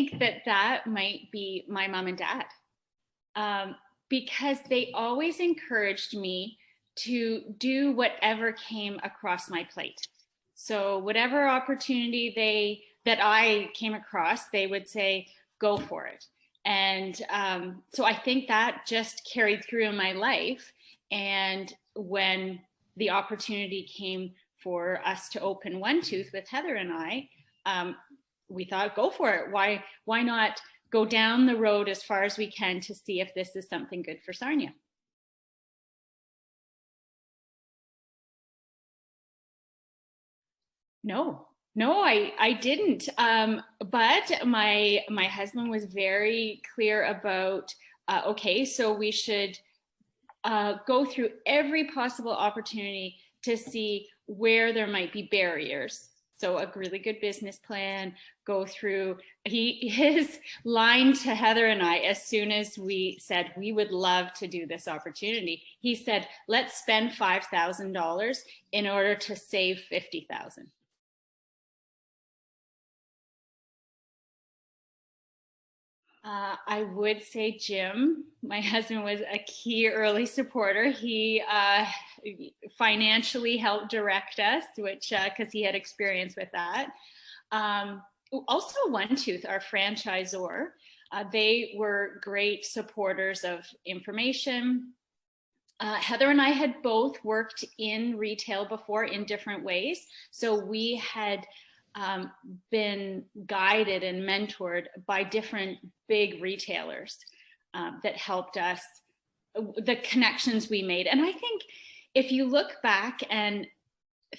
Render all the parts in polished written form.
think that that might be my mom and dad, because they always encouraged me to do whatever came across my plate. So whatever opportunity that I came across, they would say, go for it. And so I think that just carried through in my life. And when the opportunity came for us to open One Tooth with Heather and I, we thought, go for it. Why not go down the road as far as we can to see if this is something good for Sarnia? No, no, I didn't. But my husband was very clear about, okay, so we should go through every possible opportunity to see where there might be barriers. So a really good business plan, go through, his line to Heather and I, as soon as we said we would love to do this opportunity, he said, let's spend $5,000 in order to save 50,000. I would say Jim. My husband was a key early supporter. He financially helped direct us, which because he had experience with that. Also, One Tooth, our franchisor, they were great supporters of information. Heather and I had both worked in retail before in different ways, so we had been guided and mentored by different big retailers that helped us, the connections we made. And I think if you look back and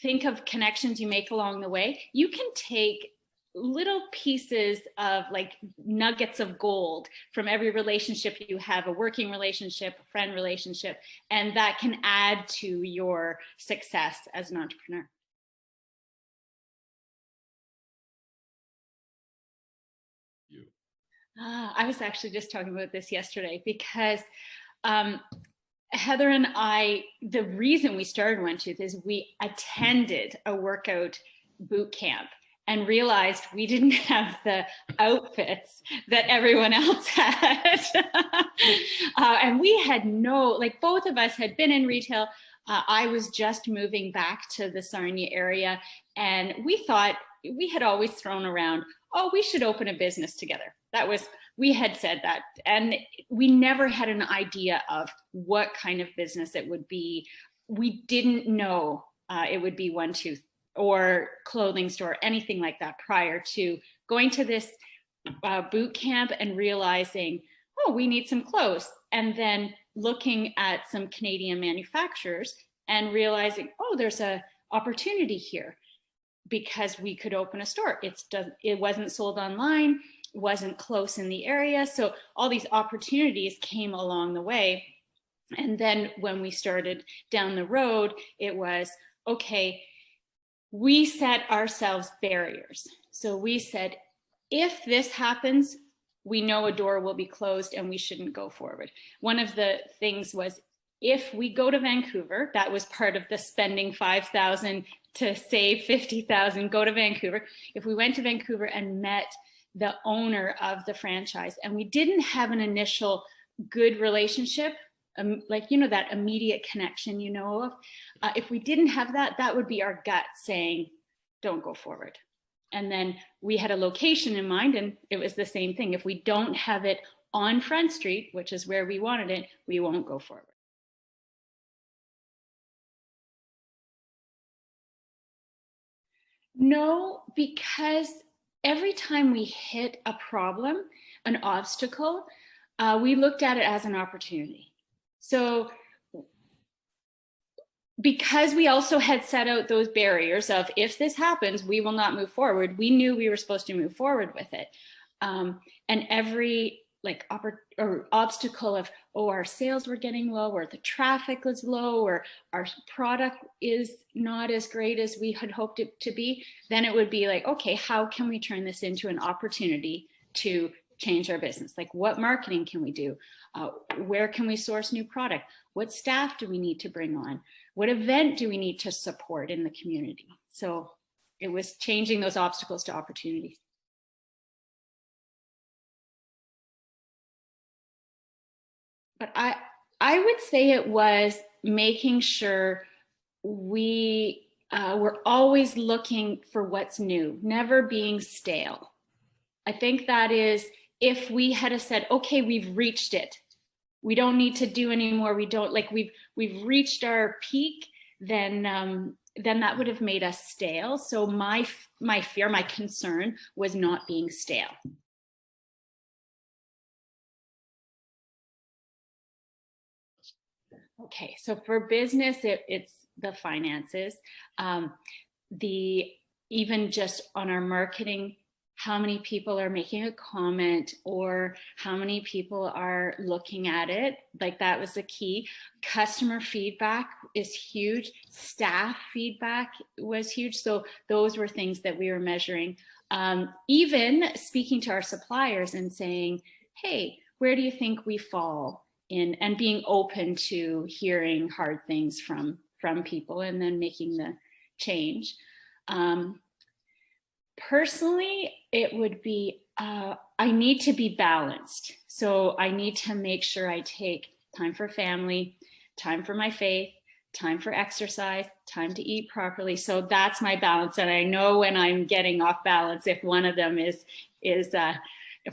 think of connections you make along the way, you can take little pieces of like nuggets of gold from every relationship you have, a working relationship, a friend relationship, and that can add to your success as an entrepreneur. I was actually just talking about this yesterday because Heather and I, the reason we started One Tooth is we attended a workout boot camp and realized we didn't have the outfits that everyone else had. And we had like both of us had been in retail. I was just moving back to the Sarnia area, and we thought, we had always thrown around, oh, we should open a business together. We had said that, and we never had an idea of what kind of business it would be. We didn't know it would be One Tooth or clothing store, anything like that, prior to going to this boot camp and realizing, oh, we need some clothes. And then looking at some Canadian manufacturers and realizing, oh, there's an opportunity here because we could open a store. It wasn't sold online, wasn't close in the area. So all these opportunities came along the way. And then when we started down the road, it was, okay, we set ourselves barriers. So we said, if this happens, we know a door will be closed and we shouldn't go forward. One of the things was, if we go to Vancouver, that was part of the spending 5,000 to save 50,000, go to Vancouver. If we went to Vancouver and met the owner of the franchise and we didn't have an initial good relationship, like, you know, that immediate connection, you know, of, if we didn't have that, that would be our gut saying, don't go forward. And then we had a location in mind, and it was the same thing. If we don't have it on Front Street, which is where we wanted it, we won't go forward. No, because every time we hit a problem, an obstacle, we looked at it as an opportunity. So because we also had set out those barriers of, if this happens, we will not move forward, we knew we were supposed to move forward with it. And every like obstacle of, oh, our sales were getting low, or the traffic was low, or our product is not as great as we had hoped it to be, then it would be like, okay, how can we turn this into an opportunity to change our business? Like, what marketing can we do? Where can we source new product? What staff do we need to bring on? What event do we need to support in the community? So it was changing those obstacles to opportunities. But I would say it was making sure we were always looking for what's new, never being stale. I think that is, if we had said, okay, we've reached it, we don't need to do anymore, we don't, like, we've reached our peak, then that would have made us stale. So my fear, my concern was not being stale. Okay, so for business, it's the finances, the even just on our marketing, how many people are making a comment or how many people are looking at it. Like, that was the key. Customer feedback is huge. Staff feedback was huge. So those were things that we were measuring. Even speaking to our suppliers and saying, hey, where do you think we fall in, and being open to hearing hard things from people and then making the change. Personally, it would be, I need to be balanced. So I need to make sure I take time for family, time for my faith, time for exercise, time to eat properly. So that's my balance. And I know when I'm getting off balance, if one of them is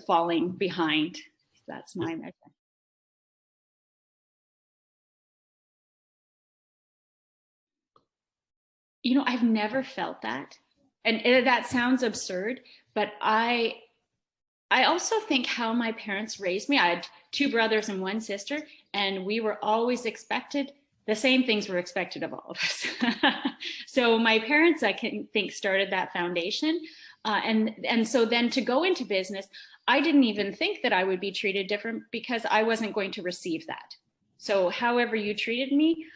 falling behind. That's my measure. You know, I've never felt that. And that sounds absurd, but I also think how my parents raised me. I had two brothers and one sister, and we were always expected, the same things were expected of all of us. So my parents, I can think, started that foundation. And so then to go into business, I didn't even think that I would be treated different because I wasn't going to receive that. So however you treated me,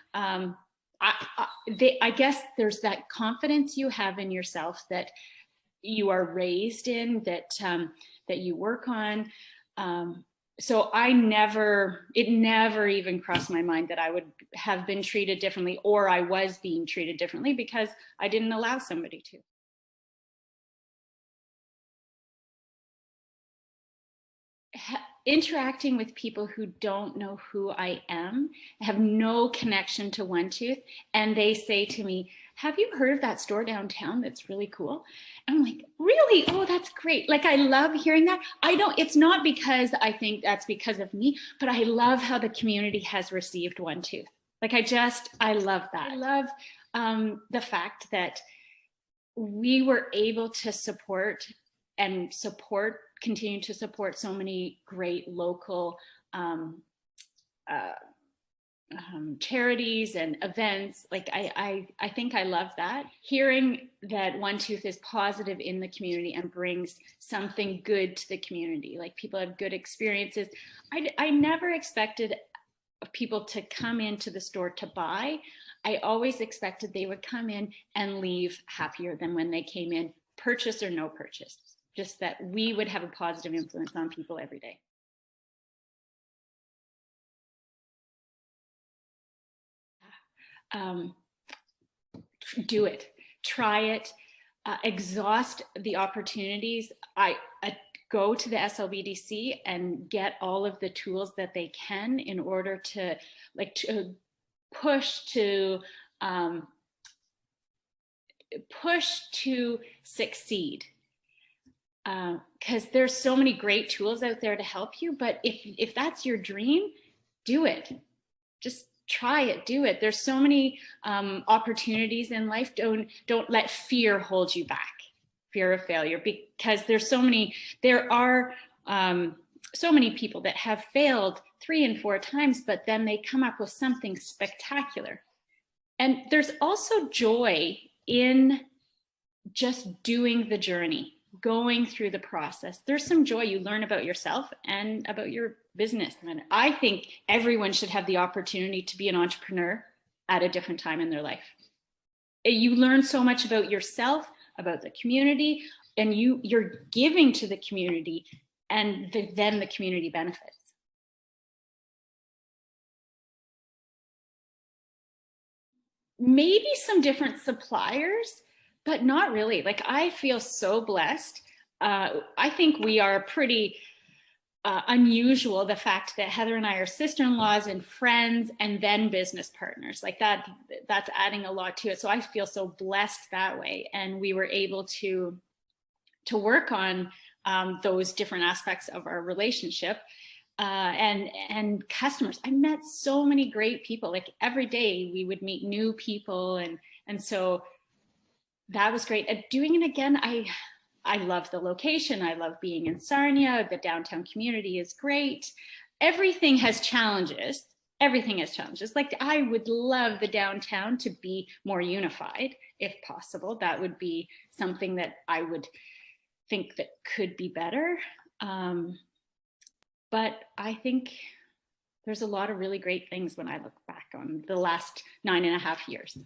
I guess there's that confidence you have in yourself that you are raised in, that you work on. So it never even crossed my mind that I would have been treated differently, or I was being treated differently, because I didn't allow somebody to. Interacting with people who don't know who I am, have no connection to One Tooth, and they say to me, have you heard of that store downtown that's really cool? And I'm like, really? Oh, that's great. Like, I love hearing that. It's not because I think that's because of me, but I love how the community has received One Tooth. Like, I love that. I love the fact that we were able to continue to support so many great local uh, charities and events. Like, I think I love that. Hearing that One Tooth is positive in the community and brings something good to the community, like people have good experiences. I never expected people to come into the store to buy. I always expected they would come in and leave happier than when they came in, purchase or no purchase. Just that we would have a positive influence on people every day. Um, do it, try it, exhaust the opportunities. I go to the SLBDC and get all of the tools that they can in order to push to succeed. Because there's so many great tools out there to help you, but if that's your dream, do it. Just try it, do it. There's so many opportunities in life. Don't let fear hold you back, fear of failure, because there are so many people that have failed 3 and 4 times, but then they come up with something spectacular. And there's also joy in just doing the journey, going through the process. There's some joy you learn about yourself and about your business. And I think everyone should have the opportunity to be an entrepreneur at a different time in their life. You learn so much about yourself, about the community, and you're giving to the community, and then the community benefits. Maybe some different suppliers, but not really. Like, I feel so blessed. I think we are pretty unusual, the fact that Heather and I are sister-in-laws and friends and then business partners. Like that's adding a lot to it. So I feel so blessed that way. And we were able to work on those different aspects of our relationship. And customers. I met so many great people. Like every day we would meet new people, and so that was great. Doing it again, I love the location. I love being in Sarnia. The downtown community is great. Everything has challenges. Everything has challenges. Like I would love the downtown to be more unified, if possible. That would be something that I would think that could be better. But I think there's a lot of really great things when I look back on the last 9.5 years.